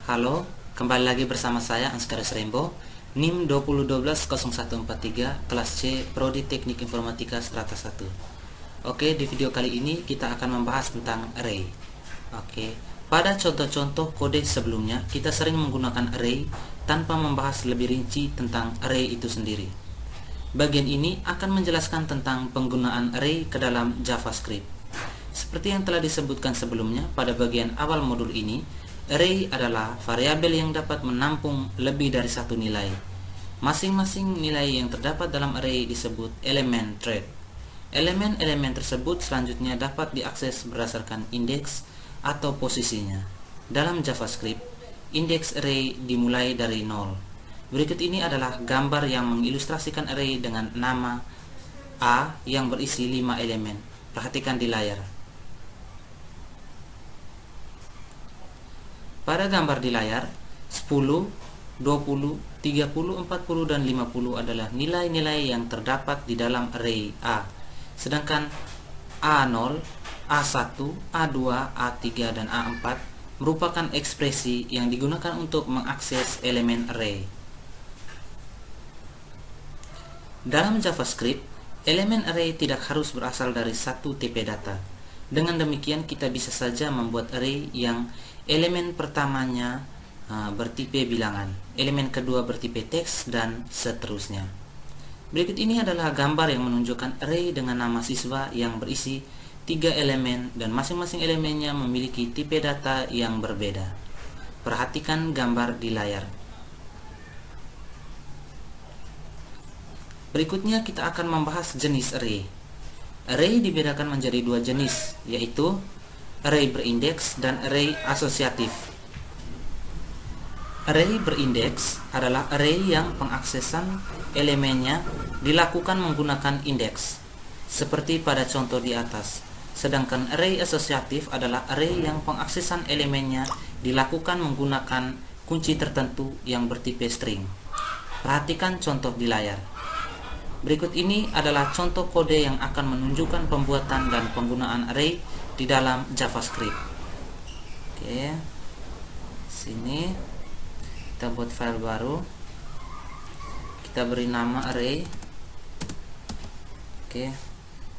Halo, kembali lagi bersama saya Anskaris Rembo, NIM 2012-0143, kelas C, Prodi Teknik Informatika Strata 1. Oke, di video kali ini kita akan membahas tentang array. Oke, pada contoh-contoh kode sebelumnya, kita sering menggunakan array tanpa membahas lebih rinci tentang array itu sendiri. Bagian ini akan menjelaskan tentang penggunaan array ke dalam JavaScript. Seperti yang telah disebutkan sebelumnya, pada bagian awal modul ini, array adalah variabel yang dapat menampung lebih dari satu nilai. Masing-masing nilai yang terdapat dalam array disebut elemen thread. Elemen-elemen tersebut selanjutnya dapat diakses berdasarkan indeks atau posisinya. Dalam JavaScript, indeks array dimulai dari 0. Berikut ini adalah gambar yang mengilustrasikan array dengan nama A yang berisi 5 elemen. Perhatikan di layar. Pada gambar di layar, 10, 20, 30, 40, dan 50 adalah nilai-nilai yang terdapat di dalam array A. Sedangkan A0, A1, A2, A3, dan A4 merupakan ekspresi yang digunakan untuk mengakses elemen array. Dalam JavaScript, elemen array tidak harus berasal dari satu tipe data. Dengan demikian, kita bisa saja membuat array yang elemen pertamanya bertipe bilangan, elemen kedua bertipe teks, dan seterusnya. Berikut ini adalah gambar yang menunjukkan array dengan nama siswa yang berisi 3 elemen dan masing-masing elemennya memiliki tipe data yang berbeda. Perhatikan gambar di layar. Berikutnya kita akan membahas jenis array. Array dibedakan menjadi 2 jenis, yaitu array berindeks dan array asosiatif. Array berindeks adalah array yang pengaksesan elemennya dilakukan menggunakan indeks, seperti pada contoh di atas. Sedangkan array asosiatif adalah array yang pengaksesan elemennya dilakukan menggunakan kunci tertentu yang bertipe string. Perhatikan contoh di layar. Berikut ini adalah contoh kode yang akan menunjukkan pembuatan dan penggunaan array di dalam JavaScript. Oke, sini kita buat file baru, kita beri nama array. Oke,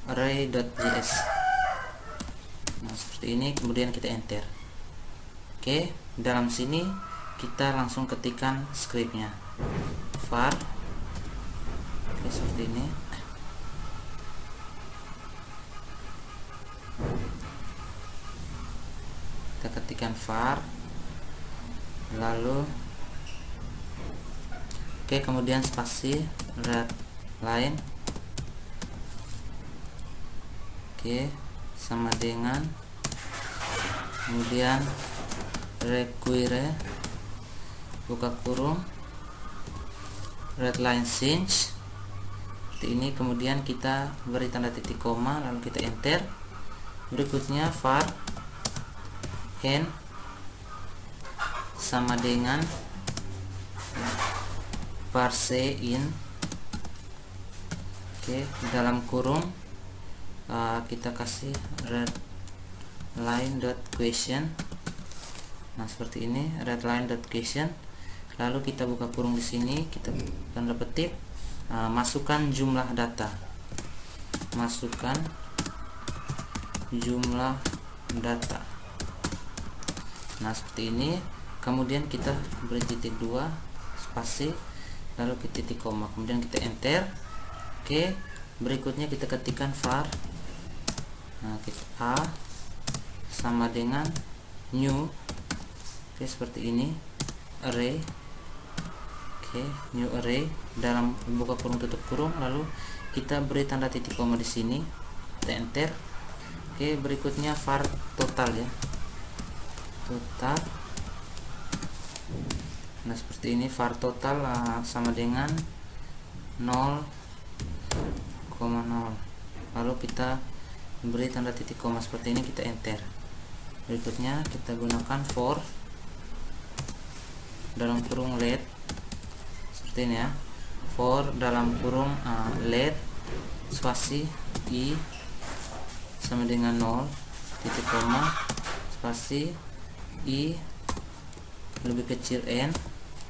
array.js. Nah, seperti ini, kemudian kita enter. Oke, dalam sini kita langsung ketikkan scriptnya, var. Oke, seperti ini. Kita ketikkan var, lalu kemudian spasi, red line, sama dengan, kemudian require, buka kurung, red line change, seperti ini. Kemudian kita beri tanda titik koma, lalu kita enter. Berikutnya var n sama dengan parse in, dalam kurung kita kasih red line dot question. Nah, seperti ini, red line dot question. Lalu kita buka kurung di sini, kita tanda petik, masukkan jumlah data, masukkan jumlah data. Nah, seperti ini. Kemudian kita beri titik 2, spasi, lalu ke titik koma, kemudian kita enter. Oke, berikutnya kita ketikkan var, nah, a sama dengan new. Oke, seperti ini, array. Oke, new array, dalam buka kurung tutup kurung, lalu kita beri tanda titik koma di sini, kita enter. Oke, berikutnya var total, ya, total. Nah, seperti ini, var total sama dengan 0,0. Lalu kita beri tanda titik koma seperti ini, kita enter. Berikutnya kita gunakan for dalam kurung let, seperti ini, ya, for dalam kurung let spasi i sama dengan 0 titik koma spasi i lebih kecil n,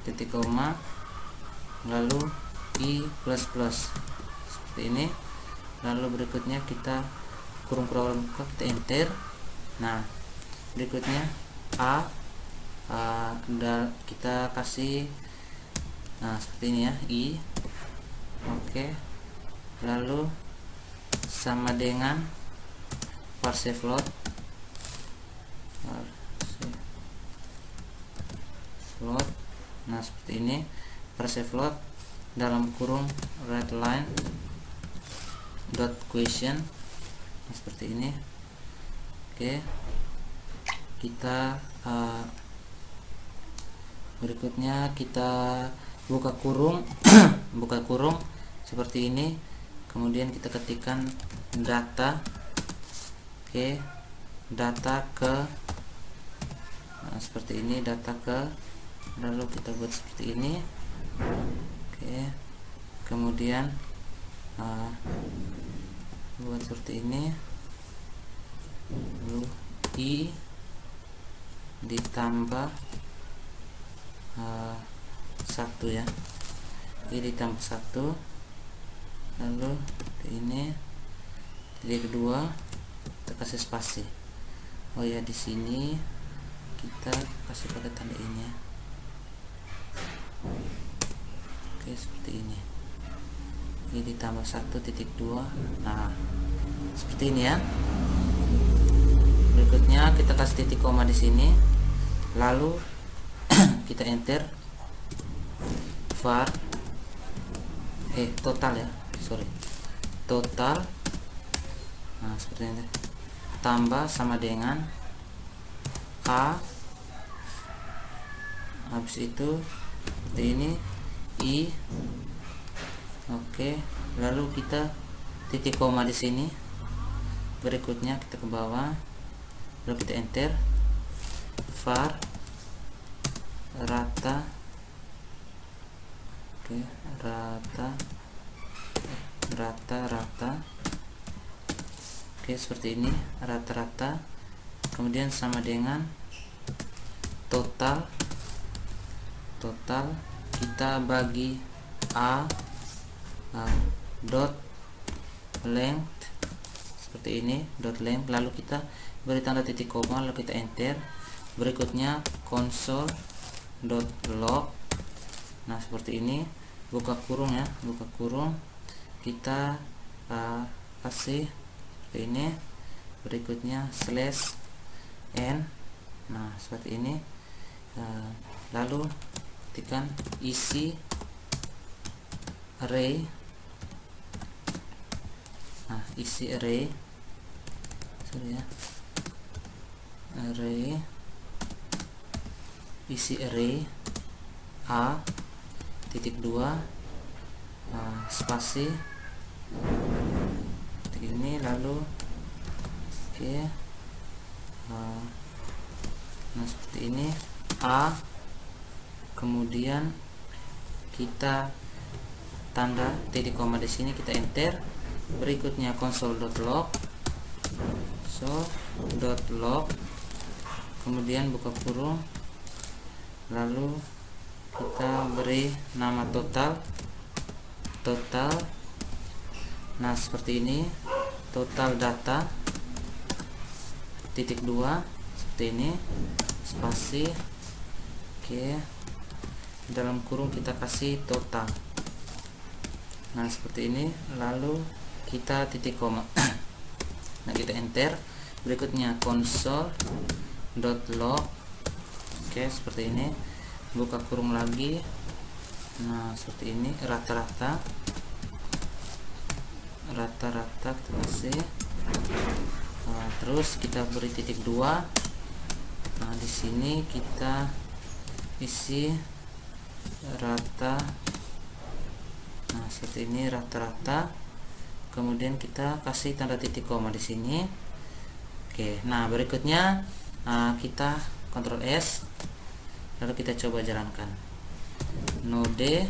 titik koma, lalu i plus plus seperti ini. Lalu berikutnya kita kurung buka, kita enter. Nah berikutnya a, kita kasih seperti ini ya, i. Oke, lalu sama dengan parse float, nah seperti ini, parse float dalam kurung readline dot question, nah, seperti ini. Oke, kita berikutnya kita buka kurung buka kurung seperti ini, kemudian kita ketikkan data. Oke, data ke, seperti ini, data ke, lalu kita buat seperti ini. Oke, kemudian buat seperti ini, lalu i ditambah 1 ya, i ditambah 1, lalu ini titik kedua kita kasih spasi. Oh ya, di sini kita kasih pakai tanda ini ya. Oke, seperti ini, i ditambah 1.2. nah seperti ini ya. Berikutnya kita kasih titik koma di sini, lalu kita enter var total ya, total. Nah seperti ini, tambah sama dengan a, habis itu seperti ini i. Oke, lalu kita titik koma di sini. Berikutnya kita ke bawah, lalu kita enter var rata. Oke, rata. Oke, seperti ini, rata-rata. Kemudian sama dengan total. Kita bagi a, dot length seperti ini, dot length, lalu kita beri tanda titik koma, lalu kita enter. Berikutnya console.log. nah seperti ini, buka kurung ya, buka kurung, kita kasih seperti ini. Berikutnya slash n, nah seperti ini. Lalu ketikkan isi array. Nah isi array, isi array a titik 2 spasi ini, lalu oke. Nah seperti ini a, kemudian kita tanda titik koma di sini, kita enter. Berikutnya console.log, kemudian buka kurung, lalu kita beri nama total. Nah seperti ini, total data titik 2 seperti ini, spasi. Oke, dalam kurung kita kasih total. Nah seperti ini, lalu kita titik koma. Nah kita enter. Berikutnya console.log. Oke, seperti ini, buka kurung lagi. Nah seperti ini, rata-rata kita kasih. Terus kita beri titik 2. Nah di sini kita isi rata. Nah seperti ini, rata-rata. Kemudian kita kasih tanda titik koma di sini. Oke, nah berikutnya kita Ctrl S, lalu kita coba jalankan node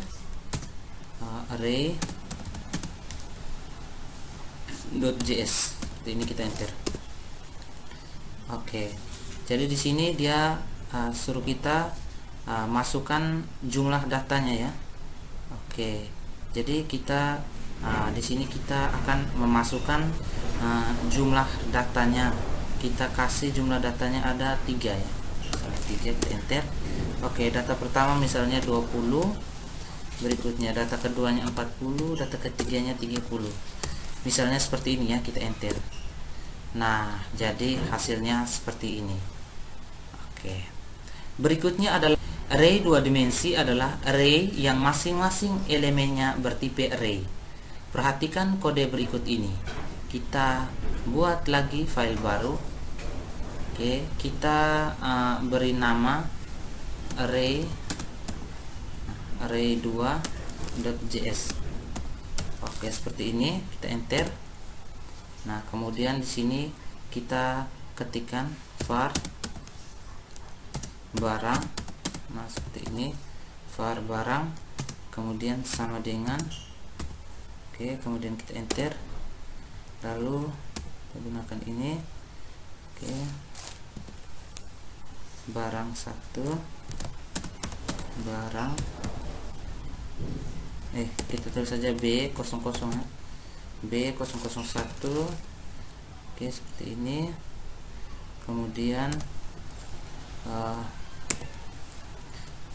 array.js. Seperti ini, kita enter. Oke, jadi di sini dia suruh kita masukkan jumlah datanya ya. Oke, jadi kita di sini kita akan memasukkan jumlah datanya. Kita kasih jumlah datanya ada 3 ya. Misalnya 3, kita enter. Oke, data pertama misalnya 20, berikutnya data keduanya 40, data ketiganya 30. Misalnya seperti ini ya, kita enter. Nah, jadi hasilnya seperti ini. Oke. Berikutnya adalah array 2 dimensi, adalah array yang masing-masing elemennya bertipe array. Perhatikan kode berikut ini. Kita buat lagi file baru. Oke, kita beri nama array2.js. Oke, seperti ini, kita enter. Nah, kemudian di sini kita ketikkan var barang. Nah, seperti ini, var barang, kemudian sama dengan, oke, kemudian kita enter. Lalu kita gunakan ini, oke, barang 1, barang, kita tulis saja B00, B001. Oke, seperti ini. Kemudian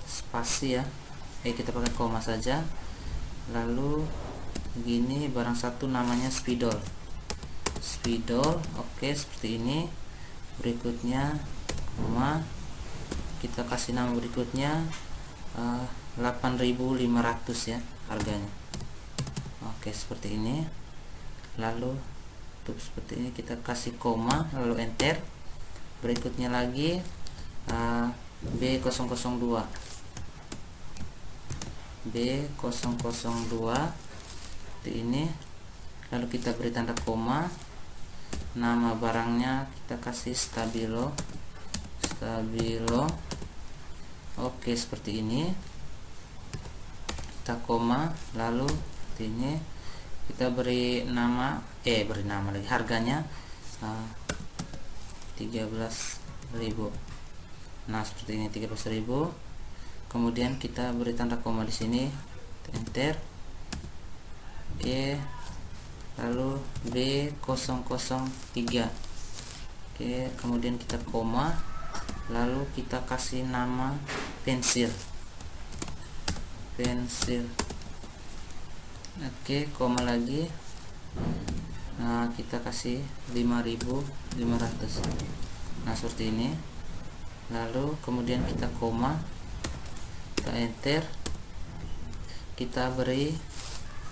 spasi ya, kita pakai koma saja. Lalu begini, barang 1 namanya spidol. Oke, seperti ini. Berikutnya koma, kita kasih nama berikutnya 8.500 ya harganya. Oke, seperti ini. Lalu untuk seperti ini kita kasih koma, lalu enter. Berikutnya lagi B002 seperti ini. Lalu kita beri tanda koma, nama barangnya kita kasih stabilo. Oke, seperti ini. Kita koma, lalu seperti ini kita beri nama lagi, harganya 13.000. Nah, seperti ini 13.000. Kemudian kita beri tanda koma di sini, enter. Oke, lalu B003. Oke, kemudian kita koma, lalu kita kasih nama pensil. Oke, koma lagi. Nah, kita kasih 5.500. Nah, seperti ini. Lalu kemudian kita koma, kita enter. Kita beri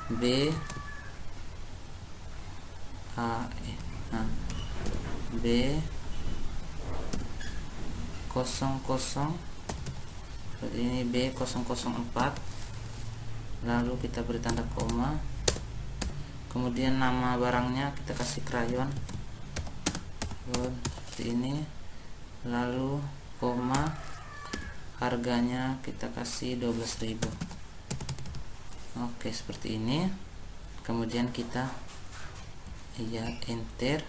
B00 seperti ini, B004. Lalu kita beri tanda koma, kemudian nama barangnya kita kasih krayon seperti ini, lalu koma, harganya kita kasih 12.000. Oke, seperti ini. Kemudian kita enter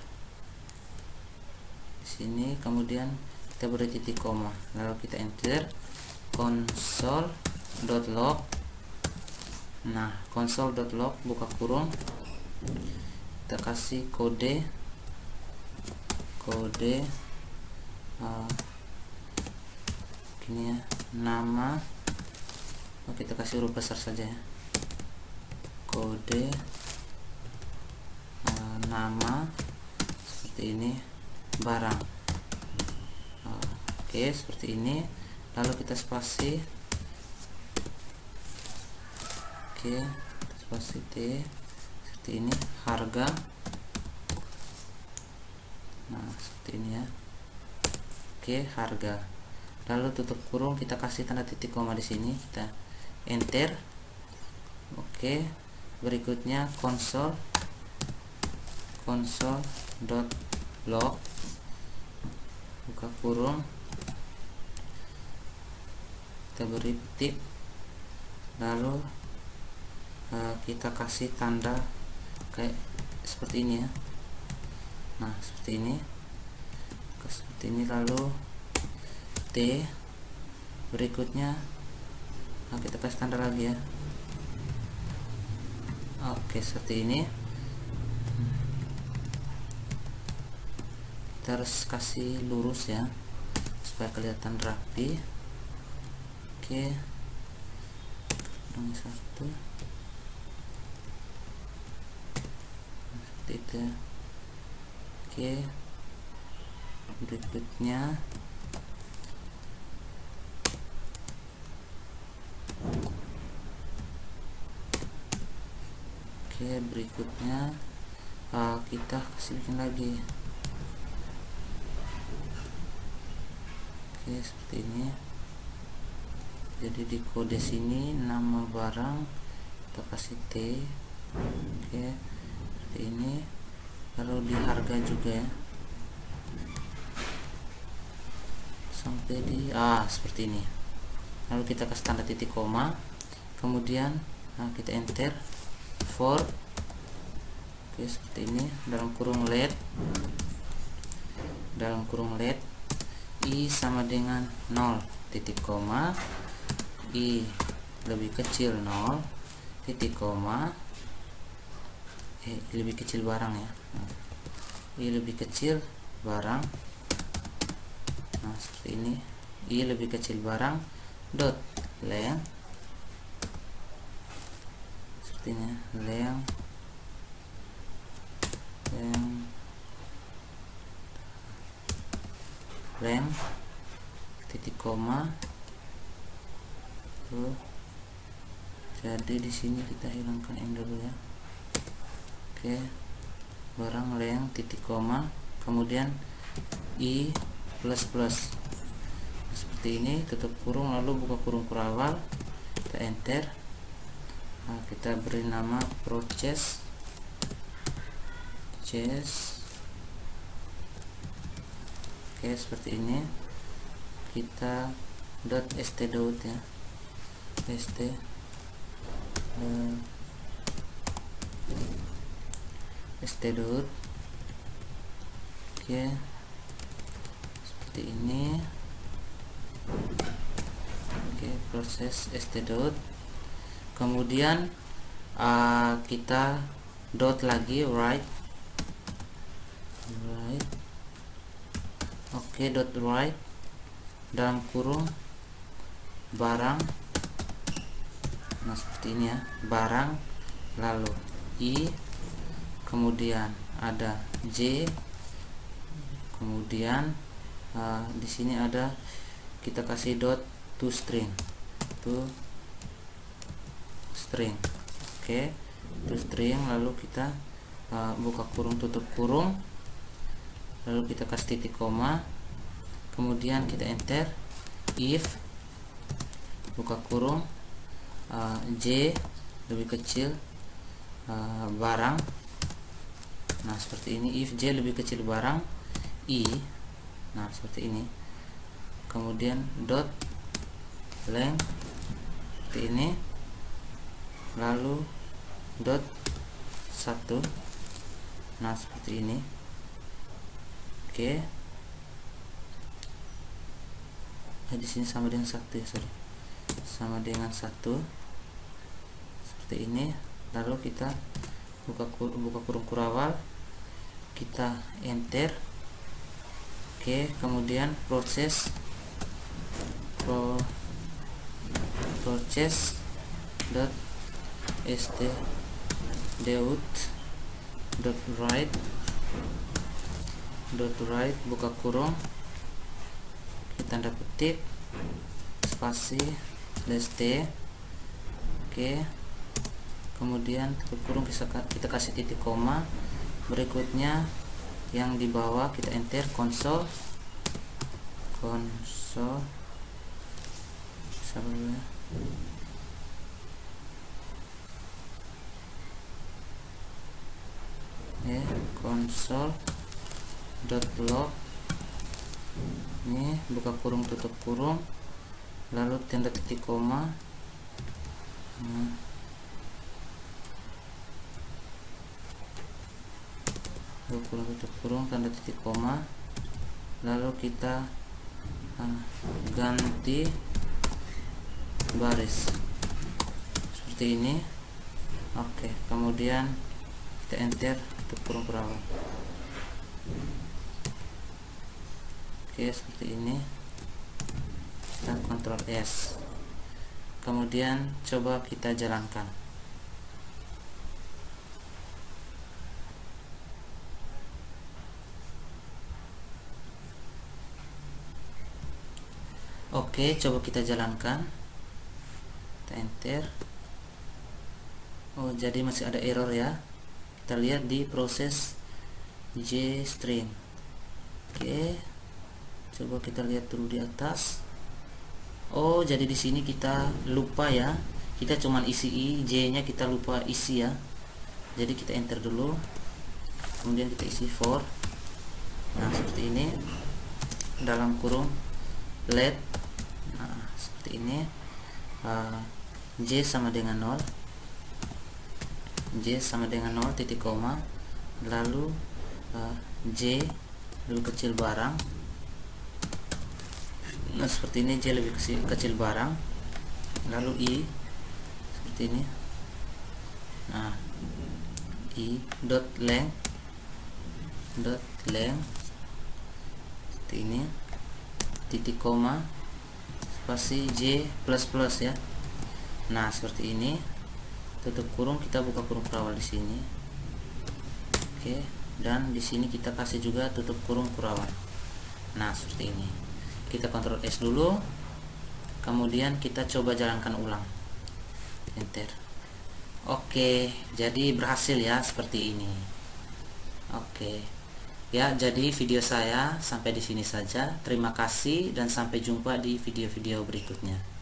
di sini, kemudian kita beri titik koma, lalu kita enter. console.log. Nah, console.log buka kurung, kita kasih kode gini ya, nama. Kita kasih huruf besar saja ya, kode nama seperti ini, barang. Oke, seperti ini. Lalu kita spasi, spasi T seperti ini, harga. Nah, seperti ini ya. Oke, harga. Lalu tutup kurung, kita kasih tanda titik koma di sini, kita enter. Oke, berikutnya console.log buka kurung, kita beri titik, lalu kita kasih tanda kayak seperti ini ya. Nah, seperti ini, lalu T, Berikutnya kita kasih tanda lagi ya. Oke, seperti ini. Kita harus kasih lurus ya supaya kelihatan rapi. Oke, yang satu seperti itu. Oke, berikutnya kita kasih bikin lagi. Oke, seperti ini. Jadi di kode sini nama barang kita kasih T. Oke, seperti ini. Lalu di harga juga ya, sampai di seperti ini. Lalu kita kasih tanda titik koma, kemudian kita enter for. Oke, seperti ini, dalam kurung LED I sama dengan 0 titik koma, I lebih kecil 0 titik koma, lebih kecil barang ya, I lebih kecil barang. Nah, seperti ini, I lebih kecil barang dot length, seperti ini, length titik koma. Tuh, jadi di sini kita hilangkan M dulu ya. Oke, barang length titik koma, kemudian I plus plus. Seperti ini, tutup kurung lalu buka kurung kurawal, kita enter. Kita beri nama process. Oke, seperti ini. Kita .stdout ya, stdout. Oke, seperti ini. Oke, proses stdout. Kemudian kita dot lagi right. Oke, dot right dalam kurung barang. Nah, seperti ini ya, barang, lalu I, kemudian ada J, kemudian di sini ada, kita kasih dot to string. Oke, to string, lalu kita buka kurung tutup kurung, lalu kita kasih titik koma, kemudian kita enter. If buka kurung J lebih kecil barang. Nah, seperti ini, if J lebih kecil barang I. Nah, seperti ini. Kemudian dot length seperti ini, lalu dot 1. Nah, seperti ini. Oke, di sini sama dengan 1 ya, sama dengan 1 seperti ini. Lalu kita buka kurung kurawal, kita enter. Oke, kemudian process dot stdout dot right buka kurung, kita tanda petik spasi /t. Oke, kemudian tutup kurung, kita kasih titik koma. Berikutnya yang di bawah kita enter console console.log. Ini buka kurung tutup kurung, lalu tanda titik koma. Buka kurung tutup kurung, tanda titik koma, lalu kita ganti baris seperti ini. Oke, kemudian kita enter untuk kurung perawan. Oke, seperti ini. Kita Ctrl S, kemudian coba kita jalankan. Oke, coba kita jalankan. Kita enter. Oh, jadi masih ada error ya. Kita lihat di proses JString. Oke, coba kita lihat dulu di atas. Oh, jadi di sini kita lupa ya. Kita cuman isi I, J-nya kita lupa isi ya. Jadi kita enter dulu. Kemudian kita isi for. Nah, seperti ini. Dalam kurung let. Nah, seperti ini. J sama dengan 0. J sama dengan 0 titik koma. Lalu J lebih kecil barang. Nah, seperti ini, J lebih kecil barang. Lalu I seperti ini. Nah, I dot length seperti ini, titik koma, spasi J plus plus ya. Nah, seperti ini. Tutup kurung, kita buka kurung perawal di sini. Oke, dan di sini kita kasih juga tutup kurung perawal. Nah, seperti ini. Kita Ctrl S dulu, kemudian kita coba jalankan ulang. Enter. Oke, jadi berhasil ya seperti ini. Oke. Ya, jadi video saya sampai di sini saja. Terima kasih dan sampai jumpa di video-video berikutnya.